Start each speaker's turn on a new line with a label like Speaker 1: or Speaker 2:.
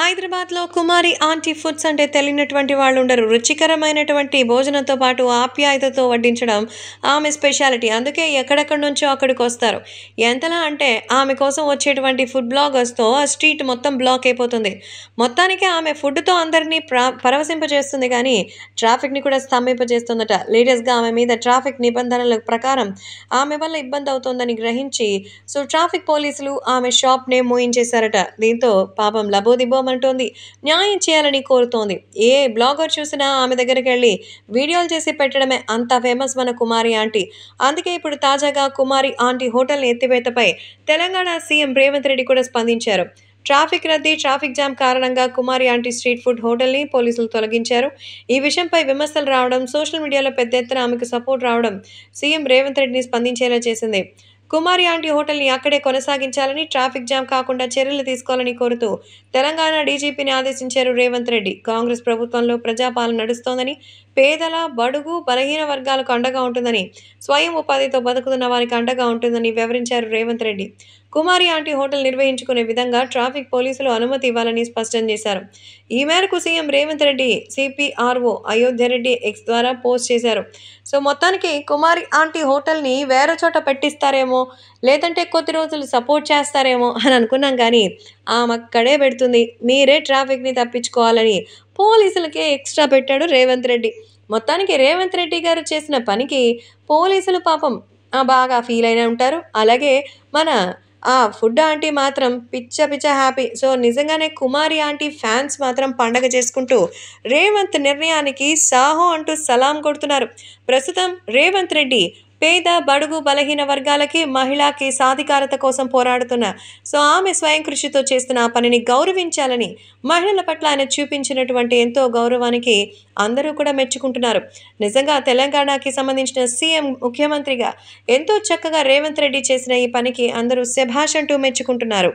Speaker 1: హైదరాబాద్‌లో కుమారి aunty foods అంటే తెలియనటువంటి వాళ్ళుండరు. రుచికరమైనటువంటి భోజనంతో పాటు ఆప్యాయతతో వడ్డించడం ఆమె స్పెషాలిటీ. అందుకే ఎక్కడెక్కడి నుంచో అక్కడికొస్తారు. ఎంతలా అంటే ఆమె కోసం వచ్చేటువంటి ఫుడ్ బ్లాగర్స్‌తో ఆ స్ట్రీట్ మొత్తం బ్లాక్ అయిపోతుంది. మొత్తానికి ఆమె ఫుడ్‌తో అందరినీ పరవశింపజేస్తుంది గానీ, ట్రాఫిక్‌ని కూడా స్తంభింపజేస్తుందట. లేటెస్ట్‌గా ఆమె మీద ట్రాఫిక్ నిబంధనల ప్రకారం ఆమె వల్ల ఇబ్బందవుతోందని గ్రహించి ట్రాఫిక్ పోలీసులు ఆమె షాప్‌నే మూయించేశారట. దీంతో పాపం లబోదిబోమంటోంది. న్యాయం చేయాలని కోరుతోంది. ఏ బ్లాగర్ చూసినా ఆమె దగ్గరికెళ్ళి వీడియోలు చేసి పెట్టడమే. అంత ఫేమస్ మన కుమారి ఆంటీ. అందుకే ఇప్పుడు తాజాగా కుమారి ఆంటీ హోటల్ ఎత్తివేతపై తెలంగాణ సీఎం రేవంత్ రెడ్డి కూడా స్పందించారు. ట్రాఫిక్ రద్దీ, ట్రాఫిక్ జామ్ కారణంగా కుమారి ఆంటీ స్ట్రీట్ ఫుడ్ హోటల్‌ని పోలీసులు తొలగించారు. ఈ విషయంపై విమర్శలు రావడం, సోషల్ మీడియాలో పెద్ద ఎత్తున ఆమెకు సపోర్ట్ రావడం సీఎం రేవంత్ రెడ్డిని స్పందించేలా చేసింది. కుమారి ఆంటీ హోటల్‌ని అక్కడే కొనసాగించాలని, ట్రాఫిక్ జామ్ కాకుండా చర్యలు తీసుకోవాలని కోరుతూ తెలంగాణ డీజీపీని ఆదేశించారు రేవంత్ రెడ్డి. కాంగ్రెస్ ప్రభుత్వంలో ప్రజాపాలన నడుస్తోందని, పేదల, బడుగు, బలహీన వర్గాలకు అండగా ఉంటుందని, స్వయం ఉపాధితో బతుకుతున్న వారికి అండగా ఉంటుందని వివరించారు రేవంత్ రెడ్డి. కుమారి ఆంటీ హోటల్ నిర్వహించుకునే విధంగా ట్రాఫిక్ పోలీసులు అనుమతి ఇవ్వాలని స్పష్టం చేశారు. ఈ మేరకు CM Revanth Reddy CPRO Ayodhyareddy X ద్వారా పోస్ట్ చేశారు. మొత్తానికి కుమారి ఆంటీ హోటల్‌ని వేరే చోట పెట్టిస్తారేమో, లేదంటే కొద్ది రోజులు సపోర్ట్ చేస్తారేమో అని అనుకున్నాం కానీ, ఆమక్కడే పెడుతుంది. మీరే ట్రాఫిక్‌ని తప్పించుకోవాలని పోలీసులకే ఎక్స్‌ట్రా పెట్టాడు రేవంత్ రెడ్డి. మొత్తానికి రేవంత్ రెడ్డి గారు చేసిన పనికి పోలీసులు పాపం బాగా ఫీల్ అయినే ఉంటారు. అలాగే మన ఫుడ్ ఆంటీ మాత్రం పిచ్చ పిచ్చ హ్యాపీ. నిజంగానే కుమారి ఆంటీ ఫ్యాన్స్ మాత్రం పండగ చేసుకుంటూ రేవంత్ నిర్ణయానికి సాహో అంటూ సలాం కొడుతున్నారు. ప్రస్తుతం రేవంత్ రెడ్డి పేద, బడుగు, బలహీన వర్గాలకి, మహిళకి సాధికారత కోసం పోరాడుతున్న ఆమె స్వయం కృషితో చేస్తున్న ఆ పనిని గౌరవించాలని, మహిళల పట్ల ఆయన చూపించినటువంటి ఎంతో గౌరవానికి అందరూ కూడా మెచ్చుకుంటున్నారు. నిజంగా తెలంగాణకి సంబంధించిన సీఎం, ముఖ్యమంత్రిగా ఎంతో చక్కగా రేవంత్ రెడ్డి చేసిన ఈ పనికి అందరూ శభాష్ అంటూ మెచ్చుకుంటున్నారు.